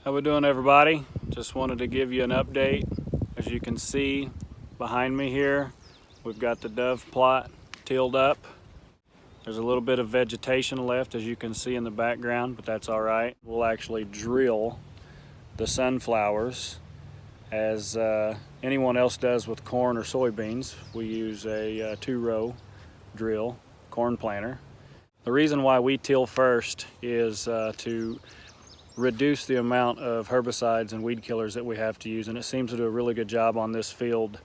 How we doing, everybody? Just wanted to give you an update. As you can see behind me here, we've got the dove plot tilled up. There's a little bit of vegetation left, as you can see in the background, but that's all right. We'll actually drill the sunflowers as anyone else does with corn or soybeans. We use a 2-row drill corn planter. The reason why we till first is to reduce the amount of herbicides and weed killers that we have to use, and it seems to do a really good job on this field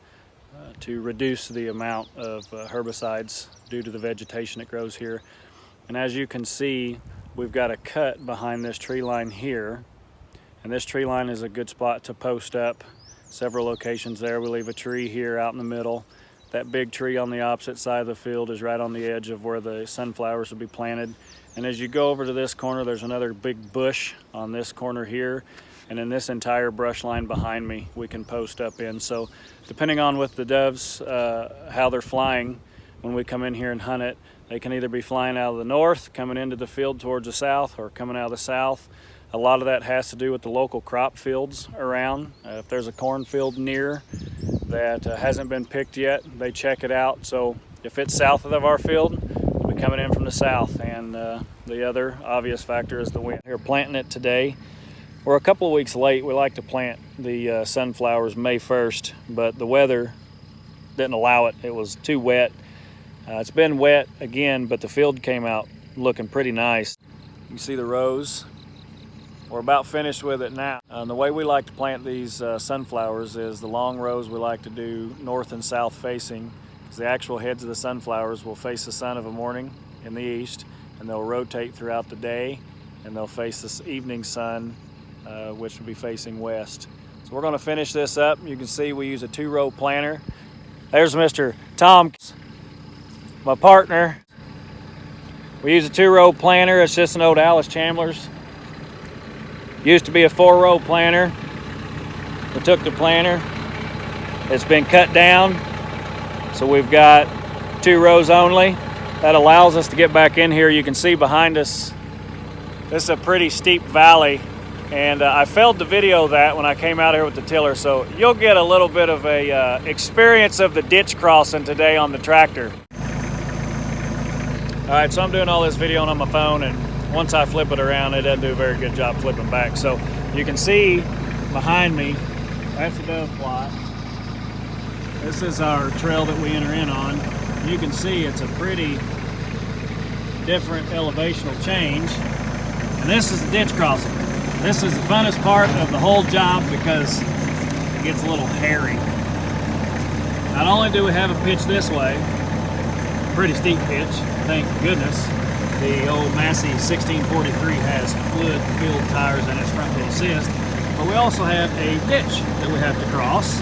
to reduce the amount of herbicides due to the vegetation that grows here. And as you can see, we've got a cut behind this tree line here, and this tree line is a good spot to post up. Several locations there. We leave a tree here out in the middle. That big tree on the opposite side of the field is right on the edge of where the sunflowers will be planted. And as you go over to this corner, there's another big bush on this corner here. And in this entire brush line behind me, we can post up in. So depending on with the doves, how they're flying, when we come in here and hunt it, they can either be flying out of the north, coming into the field towards the south, or coming out of the south. A lot of that has to do with the local crop fields around. If there's a cornfield near that hasn't been picked yet, they check it out. So if it's south of our field, we'll be coming in from the south. And the other obvious factor is the wind. We're planting it today. We're a couple of weeks late. We like to plant the sunflowers May 1st, but the weather didn't allow it. It was too wet. It's been wet again, but the field came out looking pretty nice. You can see the rows. We're about finished with it now. The way we like to plant these sunflowers is the long rows we like to do north and south facing, because the actual heads of the sunflowers will face the sun of a morning in the east, and they'll rotate throughout the day, and they'll face this evening sun, which will be facing west. So we're gonna finish this up. You can see we use a 2-row planter. There's Mr. Tom, my partner. We use a 2-row planter. It's just an old Allis Chandler's. Used to be a 4-row planter. We took the planter. It's been cut down, so we've got 2 rows only. That allows us to get back in here. You can see behind us, this is a pretty steep valley, and I failed to video that when I came out here with the tiller, so you'll get a little bit of a experience of the ditch crossing today on the tractor. All right, so I'm doing all this videoing on my phone, and once I flip it around, it doesn't do a very good job flipping back. So you can see behind me, that's the dove plot. This is our trail that we enter in on. You can see it's a pretty different elevational change. And this is the ditch crossing. This is the funnest part of the whole job because it gets a little hairy. Not only do we have a pitch this way, pretty steep pitch, thank goodness. The old Massey 1643 has fluid-filled tires in its front wheel assist, but we also have a ditch that we have to cross,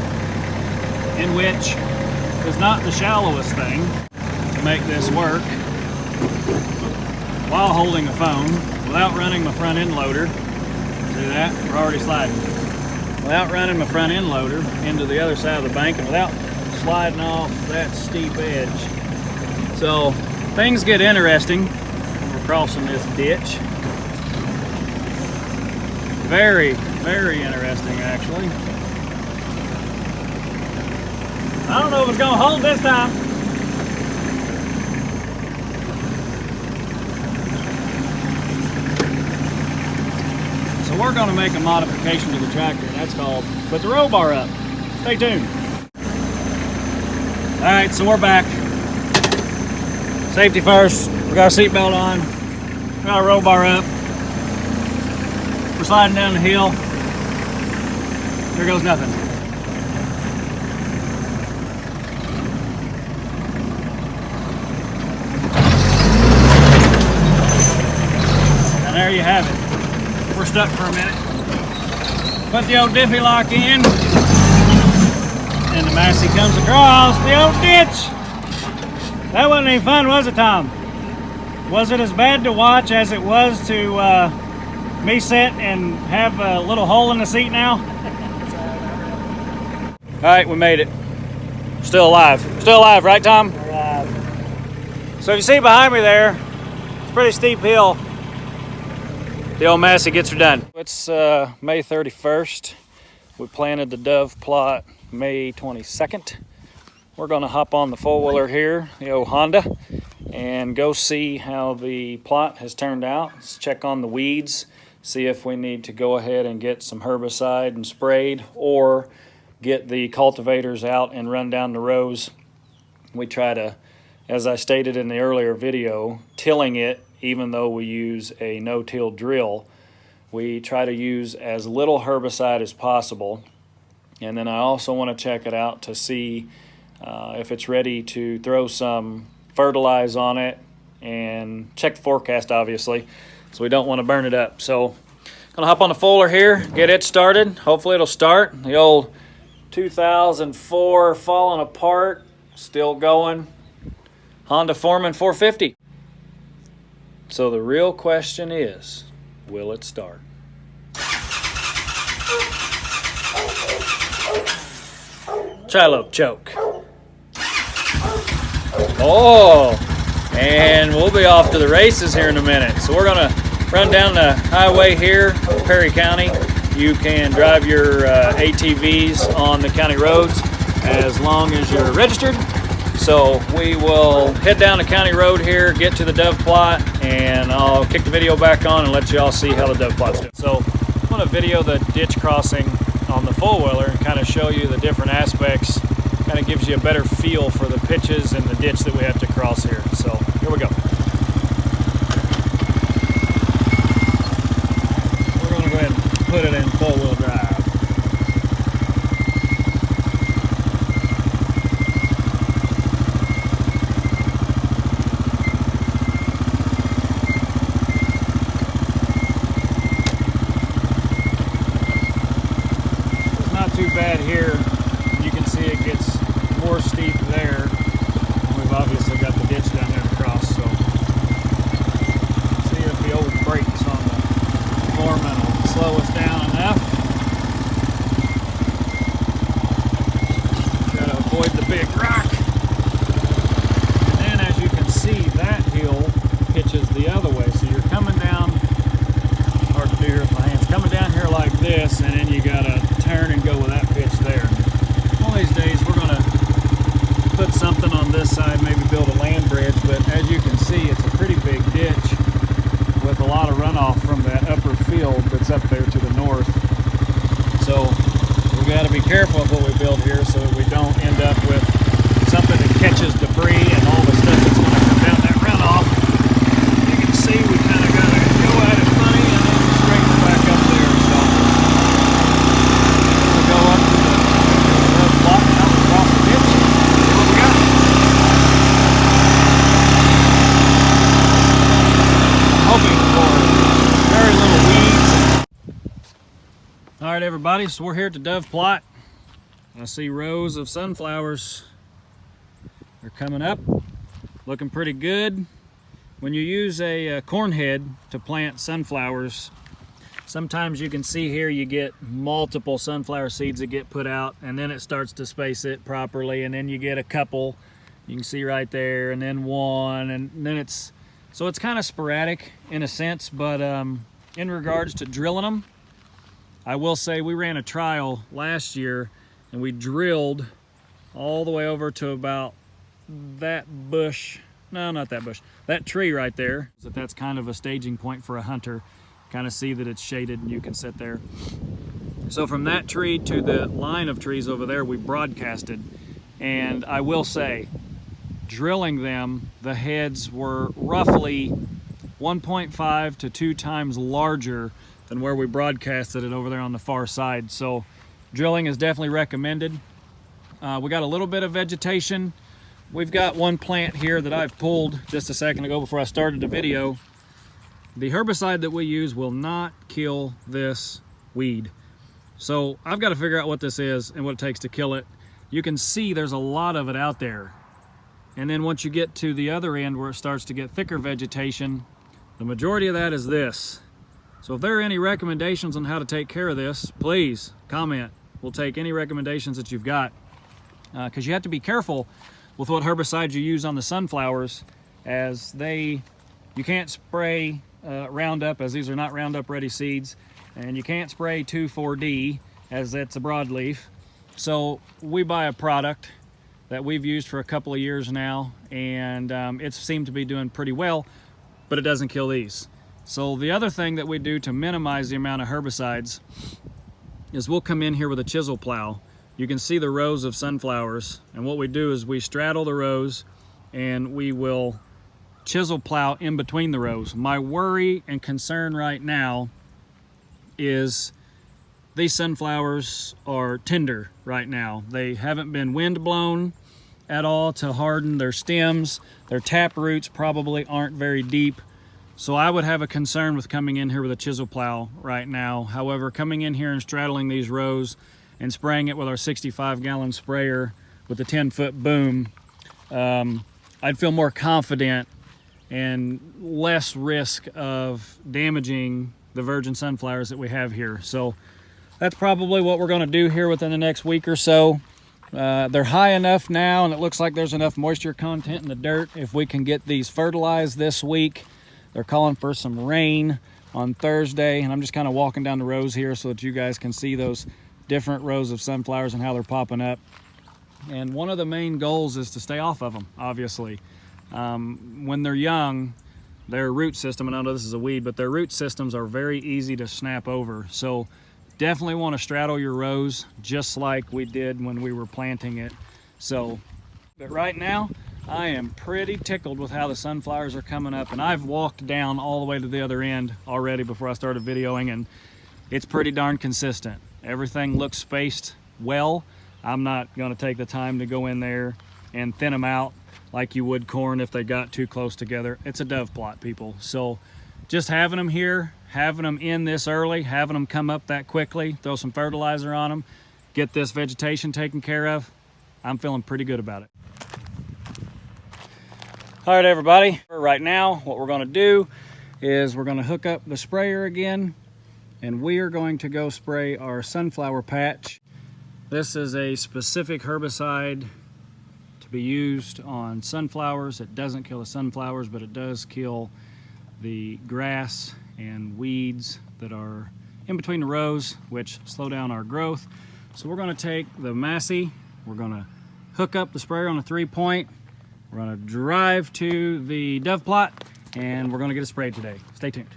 in which is not the shallowest thing to make this work while holding the phone, without running my front end loader. See that? We're already sliding. Without running my front end loader into the other side of the bank, and without sliding off that steep edge. So things get interesting. Crossing this ditch. Very, very interesting, actually. I don't know if it's gonna hold this time. So we're gonna make a modification to the tractor, and that's called put the roll bar up. Stay tuned. All right, so we're back. Safety first. We got our seatbelt on. Got our roll bar up. We're sliding down the hill. There goes nothing. And there you have it. We're stuck for a minute. Put the old diffie lock in, and the Massey comes across the old ditch. That wasn't any fun, was it, Tom? Was it as bad to watch as it was to me sit and have a little hole in the seat now? All right, we made it. Still alive. Still alive, right, Tom? Alive. So if you see behind me there, it's a pretty steep hill. the old Massey gets her done. It's May 31st. We planted the Dove plot May 22nd. We're gonna hop on the four-wheeler here, the old Honda, and go see how the plot has turned out. Let's check on the weeds, see if we need to go ahead and get some herbicide and sprayed, or get the cultivators out and run down the rows. We try to, as I stated in the earlier video, tilling it, even though we use a no-till drill, we try to use as little herbicide as possible. And then I also want to check it out to see if it's ready to throw some fertilize on it, and check the forecast, obviously, so we don't want to burn it up. So gonna hop on the Fuller here, get it started. Hopefully it'll start. The old 2004 falling apart, still going, Honda Foreman 450. So the real question is, will it start? Try a little choke. Oh, and we'll be off to the races here in a minute. So we're gonna run down the highway here, Perry County. You can drive your ATVs on the county roads as long as you're registered. So we will head down the county road here, get to the Dove plot, and I'll kick the video back on and let you all see how the Dove plot's doing. So I'm gonna video the ditch crossing on the four-wheeler and kind of show you the different aspects. Kind of gives you a better feel for the pitches and the ditch that we have to cross here. So here we go. We're gonna go ahead and put it in four-wheel drive. It's not too bad here. You can see it gets more steep there. We've obviously got the ditch down there to cross, so see if the old brakes on the Foreman will slow us down enough. Try to avoid the big rock. And then, as you can see, that hill pitches the other way. So you're coming down, it's hard to do here with my hands, coming down here like this, and then you gotta turn and go with that pitch there. One of these days we're gonna put something on this side, maybe build a land bridge, but as you can see, it's a pretty big ditch with a lot of runoff from that upper field that's up there to the north. So we got to be careful of what we build here so that we don't end up with something that catches debris and all the stuff that's going to come down that runoff. You can see we kind of got to go at it funny and then straighten it back up there. So we'll go up to the block out across the ditch. Hoping for very little weeds. All right, everybody, so we're here at the Dove plot. I see rows of sunflowers. They're coming up, looking pretty good. When you use a corn head to plant sunflowers, sometimes you can see here you get multiple sunflower seeds that get put out, and then it starts to space it properly, and then you get a couple, you can see right there, and then one, and then it's kind of sporadic in a sense. But in regards to drilling them, I will say we ran a trial last year and we drilled all the way over to about that bush, no, not that bush, that tree right there. That's kind of a staging point for a hunter. Kind of see that it's shaded and you can sit there. So from that tree to the line of trees over there, we broadcasted, and I will say, drilling them, the heads were roughly 1.5 to 2 times larger than where we broadcasted it over there on the far side. So drilling is definitely recommended. We got a little bit of vegetation. We've got one plant here that I've pulled just a second ago before I started the video. The herbicide that we use will not kill this weed. So I've got to figure out what this is and what it takes to kill it. You can see there's a lot of it out there. And then once you get to the other end where it starts to get thicker vegetation, the majority of that is this. So if there are any recommendations on how to take care of this, please comment. We'll take any recommendations that you've got, because you have to be careful with what herbicides you use on the sunflowers, as you can't spray Roundup, as these are not Roundup ready seeds, and you can't spray 2,4-D as that's a broadleaf. So we buy a product that we've used for a couple of years now, and it seemed to be doing pretty well, but it doesn't kill these. So the other thing that we do to minimize the amount of herbicides is we'll come in here with a chisel plow. You can see the rows of sunflowers, and what we do is we straddle the rows and we will chisel plow in between the rows. My worry and concern right now is these sunflowers are tender right now. They haven't been wind blown at all to harden their stems. Their tap roots probably aren't very deep. So I would have a concern with coming in here with a chisel plow right now. However, coming in here and straddling these rows and spraying it with our 65-gallon sprayer with the 10-foot boom, I'd feel more confident and less risk of damaging the virgin sunflowers that we have here. So that's probably what we're going to do here within the next week or so. They're high enough now, and it looks like there's enough moisture content in the dirt. If we can get these fertilized this week, they're calling for some rain on Thursday, and I'm just kind of walking down the rows here so that you guys can see those different rows of sunflowers and how they're popping up. And one of the main goals is to stay off of them, obviously. When they're young, their root system, and I know this is a weed, but their root systems are very easy to snap over. So definitely want to straddle your rows just like we did when we were planting it. So, but right now, I am pretty tickled with how the sunflowers are coming up, and I've walked down all the way to the other end already before I started videoing, and it's pretty darn consistent. Everything looks spaced well. I'm not going to take the time to go in there and thin them out like you would corn if they got too close together. It's a dove plot, people. So just having them here, having them in this early, having them come up that quickly, throw some fertilizer on them, get this vegetation taken care of, I'm feeling pretty good about it. All right, everybody, right now what we're going to do is we're going to hook up the sprayer again, and we are going to go spray our sunflower patch. This is a specific herbicide to be used on sunflowers. It doesn't kill the sunflowers, but it does kill the grass and weeds that are in between the rows, which slow down our growth. So we're going to take the Massey, we're going to hook up the sprayer on a 3-point, we're going to drive to the dove plot, and we're going to get it sprayed today. Stay tuned.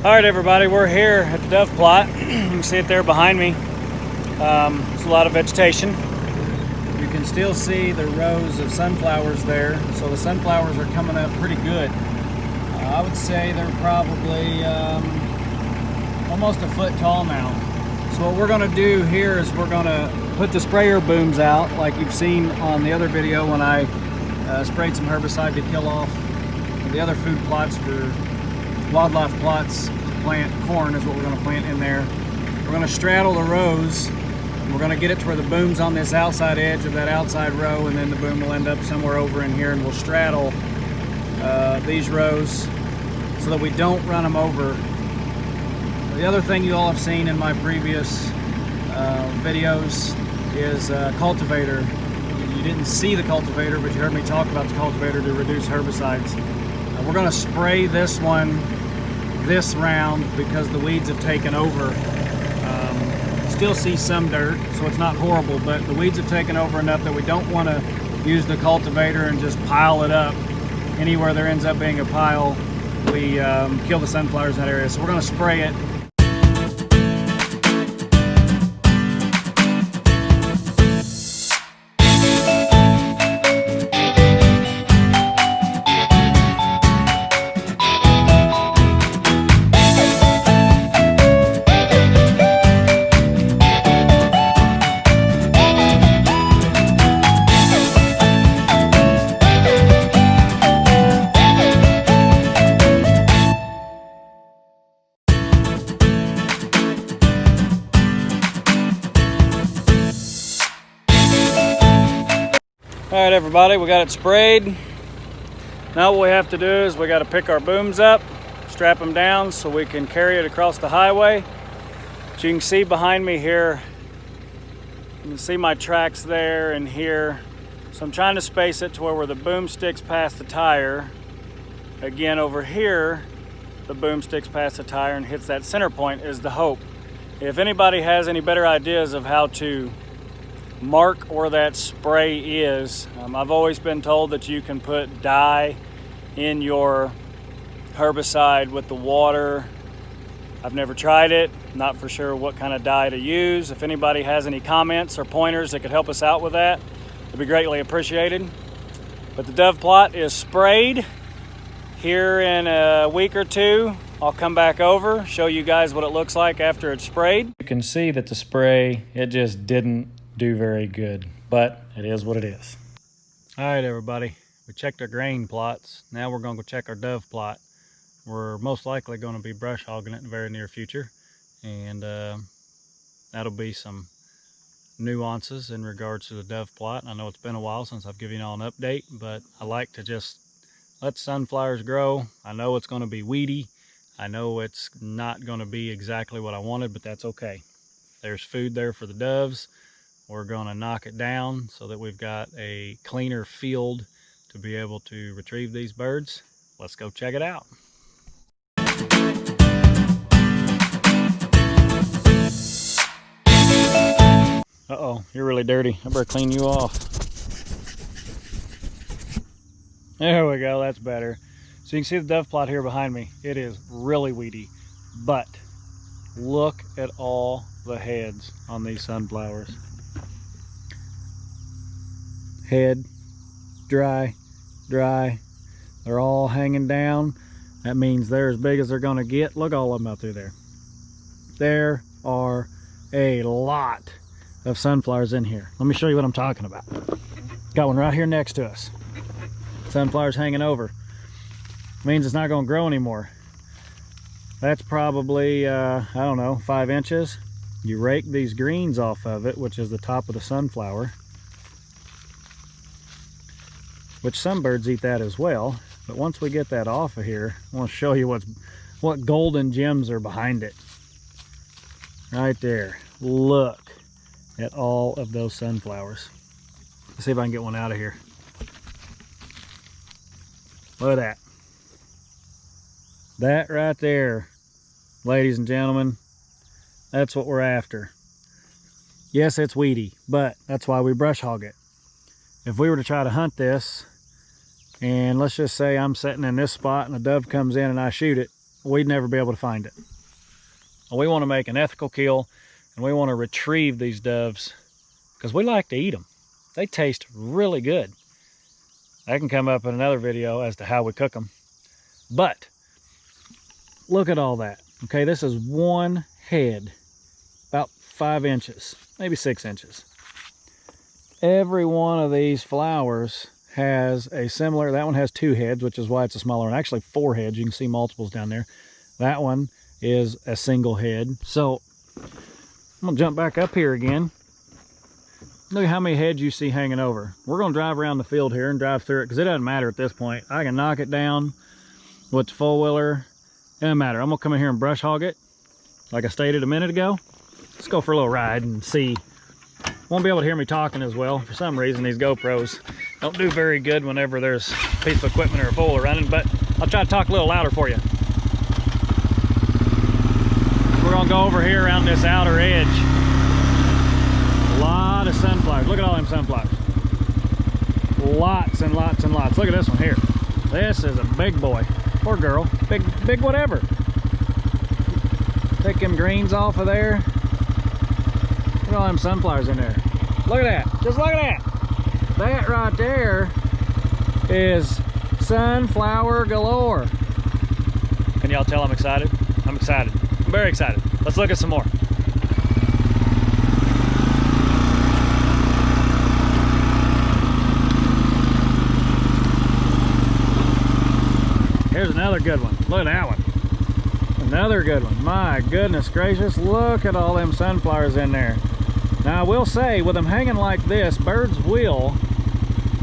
All right, everybody, we're here at the dove plot. You can see it there behind me. There's a lot of vegetation. You can still see the rows of sunflowers there. So the sunflowers are coming up pretty good. I would say they're probably almost a foot tall now. So what we're going to do here is we're going to put the sprayer booms out like you've seen on the other video when I sprayed some herbicide to kill off the other food plots for wildlife plots. To plant corn is what we're going to plant in there. We're going to straddle the rows. We're going to get it to where the boom's on this outside edge of that outside row, and then the boom will end up somewhere over in here, and we'll straddle these rows so that we don't run them over. The other thing you all have seen in my previous videos is cultivator. You didn't see the cultivator, but you heard me talk about the cultivator to reduce herbicides. We're going to spray this one this round because the weeds have taken over. Still see some dirt, so it's not horrible, but the weeds have taken over enough that we don't want to use the cultivator and just pile it up. Anywhere there ends up being a pile, we kill the sunflowers in that area. So we're going to spray it. All right, everybody, we got it sprayed. Now what we have to do is we got to pick our booms up, strap them down so we can carry it across the highway. So you can see behind me here, you can see my tracks there and here. So I'm trying to space it to where the boom sticks past the tire, Again, over here, the boom sticks past the tire and hits that center point is the hope. If anybody has any better ideas of how to mark where that spray is, I've always been told that you can put dye in your herbicide with the water. I've never tried it, not for sure what kind of dye to use. If anybody has any comments or pointers that could help us out with that, it'd be greatly appreciated. But the Dove plot is sprayed. Here in a week or two, I'll come back over, show you guys what it looks like after it's sprayed. You can see that the spray, it just didn't do very good, but it is what it is. All right, everybody, we checked our grain plots. Now we're gonna go check our Dove plot. We're most likely gonna be brush hogging it in the very near future, and that'll be some nuances in regards to the Dove plot. I know it's been a while since I've given you all an update, but I like to just let sunflowers grow. I know it's gonna be weedy. I know it's not gonna be exactly what I wanted, but that's okay. There's food there for the doves. We're gonna knock it down so that we've got a cleaner field to be able to retrieve these birds. Let's go check it out. Uh-oh, you're really dirty. I better clean you off. There we go, that's better. So you can see the Dove plot here behind me. It is really weedy, but look at all the heads on these sunflowers. Head, dry, dry. They're all hanging down. That means they're as big as they're gonna get. Look at all of them out through there. There are a lot of sunflowers in here. Let me show you what I'm talking about. Got one right here next to us. Sunflowers hanging over. Means it's not gonna grow anymore. That's probably, I don't know, 5 inches. You rake these greens off of it, which is the top of the sunflower, which some birds eat that as well. But once we get that off of here, I want to show you what golden gems are behind it. Right there. Look at all of those sunflowers. Let's see if I can get one out of here. Look at that. That right there, ladies and gentlemen, that's what we're after. Yes, it's weedy, but that's why we brush hog it. If we were to try to hunt this, and let's just say I'm sitting in this spot and a dove comes in and I shoot it, we'd never be able to find it. We want to make an ethical kill, and we want to retrieve these doves because we like to eat them. They taste really good. That can come up in another video as to how we cook them. But look at all that. Okay, this is one head, about 5 inches, maybe 6 inches. Every one of these flowers has a similar, that one has 2 heads, which is why it's a smaller one. Actually 4 heads, you can see multiples down there. That one is a single head. So I'm gonna jump back up here again. Look at how many heads you see hanging over. We're gonna drive around the field here and drive through it because it doesn't matter at this point. I can knock it down with the four-wheeler. It doesn't matter. I'm gonna come in here and brush hog it like I stated a minute ago. Let's go for a little ride and see. Won't be able to hear me talking as well. For some reason, these GoPros don't do very good whenever there's a piece of equipment or a four-wheeler running, but I'll try to talk a little louder for you. We're gonna go over here around this outer edge. A lot of sunflowers. Look at all them sunflowers. Lots and lots and lots. Look at this one here. This is a big boy or girl. Big whatever. Take them greens off of there. Look at all them sunflowers in there. Look at that. Just look at that. That right there is sunflower galore. Can y'all tell I'm excited? I'm excited. I'm very excited. Let's look at some more. Here's another good one. Look at that one. Another good one. My goodness gracious, look at all them sunflowers in there. Now I will say, with them hanging like this, birds will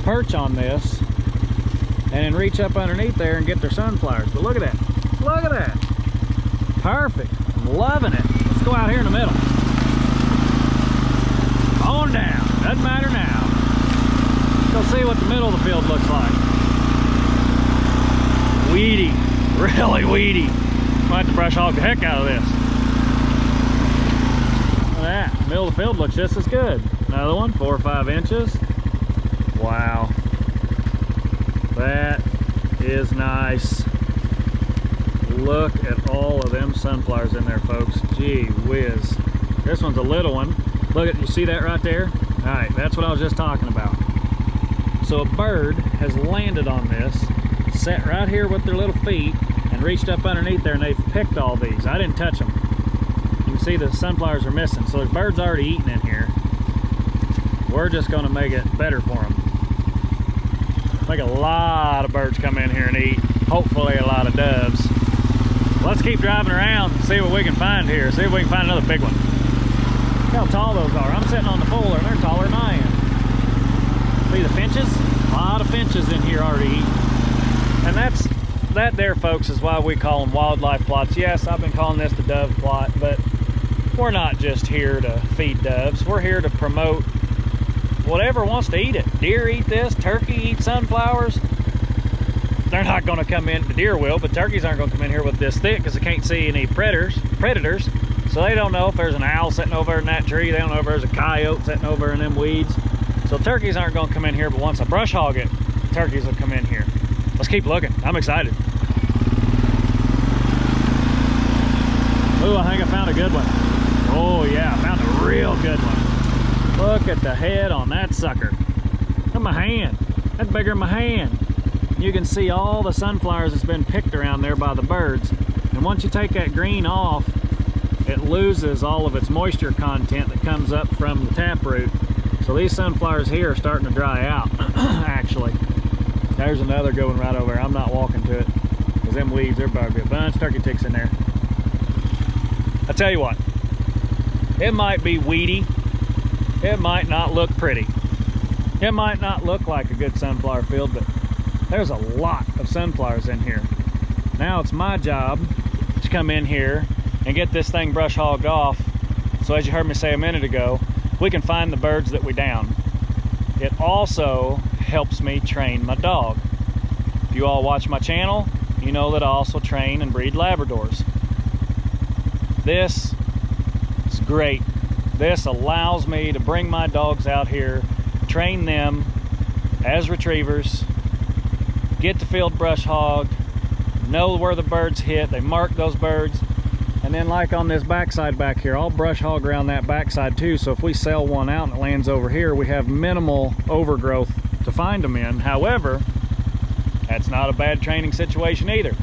perch on this and then reach up underneath there and get their sunflowers. But look at that. Look at that. Perfect. I'm loving it. Let's go out here in the middle. On down. Doesn't matter now. Let's go see what the middle of the field looks like. weedy, really weedy. Might have to brush hog the heck out of this. Look at that, middle of the field looks just as good. Another one, 4 or 5 inches. Wow, that is nice. Look at all of them sunflowers in there, folks. Gee whiz. This one's a little one. Look at, you see that right there? All right, that's what I was just talking about. So a bird has landed on this, sat right here with their little feet, and reached up underneath there, and they've picked all these. I didn't touch them. You can see the sunflowers are missing. So there's birds already eating in here. We're just gonna make it better for them. Make a lot of birds come in here and eat. Hopefully a lot of doves. Let's keep driving around and see what we can find here. See if we can find another big one. Look how tall those are. I'm sitting on the fuller and they're taller than I am. See the finches? A lot of finches in here already eating. And that there, folks, is why we call them wildlife plots. Yes, I've been calling this the dove plot, but we're not just here to feed doves. We're here to promote whatever wants to eat it. Deer eat this, turkey eat sunflowers. They're not going to come in, the deer will, but turkeys aren't going to come in here with this thick because they can't see any predators. So they don't know if there's an owl sitting over in that tree. They don't know if there's a coyote sitting over in them weeds. So turkeys aren't going to come in here, but once I brush hog it, turkeys will come in here. Let's keep looking. I'm excited. Ooh, I think I found a good one. Oh yeah, I found a real good one. Look at the head on that sucker. Look at my hand. That's bigger than my hand. You can see all the sunflowers that's been picked around there by the birds. And once you take that green off, it loses all of its moisture content that comes up from the taproot. So these sunflowers here are starting to dry out, actually. There's another going right over there. I'm not walking to it because them weeds, there's about a bunch of turkey ticks in there. I tell you what, it might be weedy. It might not look pretty. It might not look like a good sunflower field, but there's a lot of sunflowers in here. Now it's my job to come in here and get this thing brush hogged off. So as you heard me say a minute ago, we can find the birds that we down. It also helps me train my dog. If you all watch my channel, you know that I also train and breed Labradors. This is great. This allows me to bring my dogs out here, train them as retrievers, get the field brush hogged, know where the birds hit, they mark those birds, and then like on this backside back here, I'll brush hog around that backside too, so if we sell one out and it lands over here, we have minimal overgrowth to find them in. However, that's not a bad training situation either.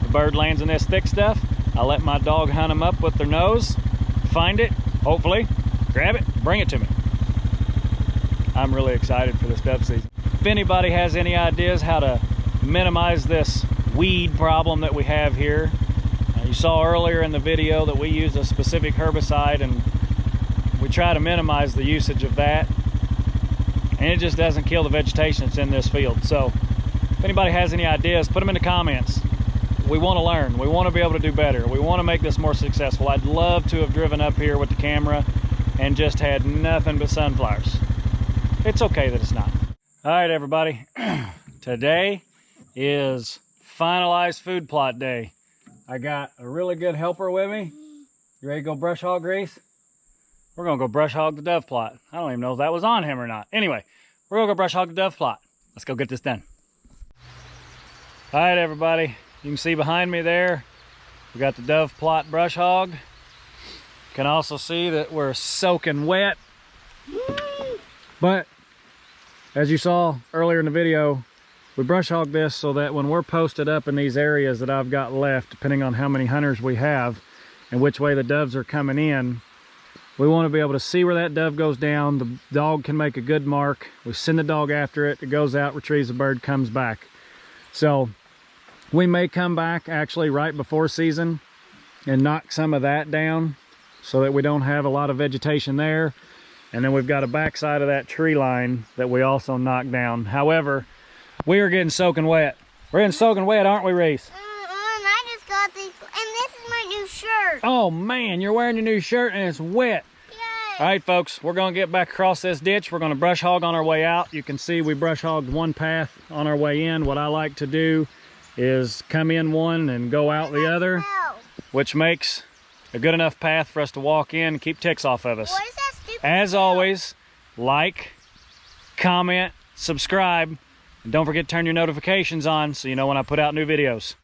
The bird lands in this thick stuff, I let my dog hunt them up with their nose, find it, hopefully, grab it, bring it to me. I'm really excited for this dove season. If anybody has any ideas how to minimize this weed problem that we have here, you saw earlier in the video that we use a specific herbicide and we try to minimize the usage of that, and it just doesn't kill the vegetation that's in this field. So if anybody has any ideas, put them in the comments. We want to learn. We want to be able to do better. We want to make this more successful. I'd love to have driven up here with the camera and just had nothing but sunflowers. It's okay that it's not. All right, everybody. Today is finalized food plot day. I got a really good helper with me. You ready to go brush hog, Reese? We're gonna go brush hog the dove plot. I don't even know if that was on him or not. Anyway, we're gonna go brush hog the dove plot. Let's go get this done. All right, everybody. You can see behind me there, we got the dove plot brush hog. You can also see that we're soaking wet. But as you saw earlier in the video, we brush hog this so that when we're posted up in these areas that I've got left, depending on how many hunters we have and which way the doves are coming in, we want to be able to see where that dove goes down. The dog can make a good mark. We send the dog after it. It goes out, retrieves the bird, comes back. So we may come back actually right before season and knock some of that down so that we don't have a lot of vegetation there. And then we've got a backside of that tree line that we also knock down. However, we are getting soaking wet. We're getting soaking wet, aren't we, Reese? I just got these, and this is my new shirt. Oh man, you're wearing your new shirt and it's wet. Yay. All right, folks, we're gonna get back across this ditch. We're gonna brush hog on our way out. You can see we brush hogged one path on our way in. What I like to do is come in one and go out the other, No. which makes a good enough path for us to walk in and keep ticks off of us. What is that stupid As smell? always, like, comment, subscribe, and don't forget to turn your notifications on so you know when I put out new videos.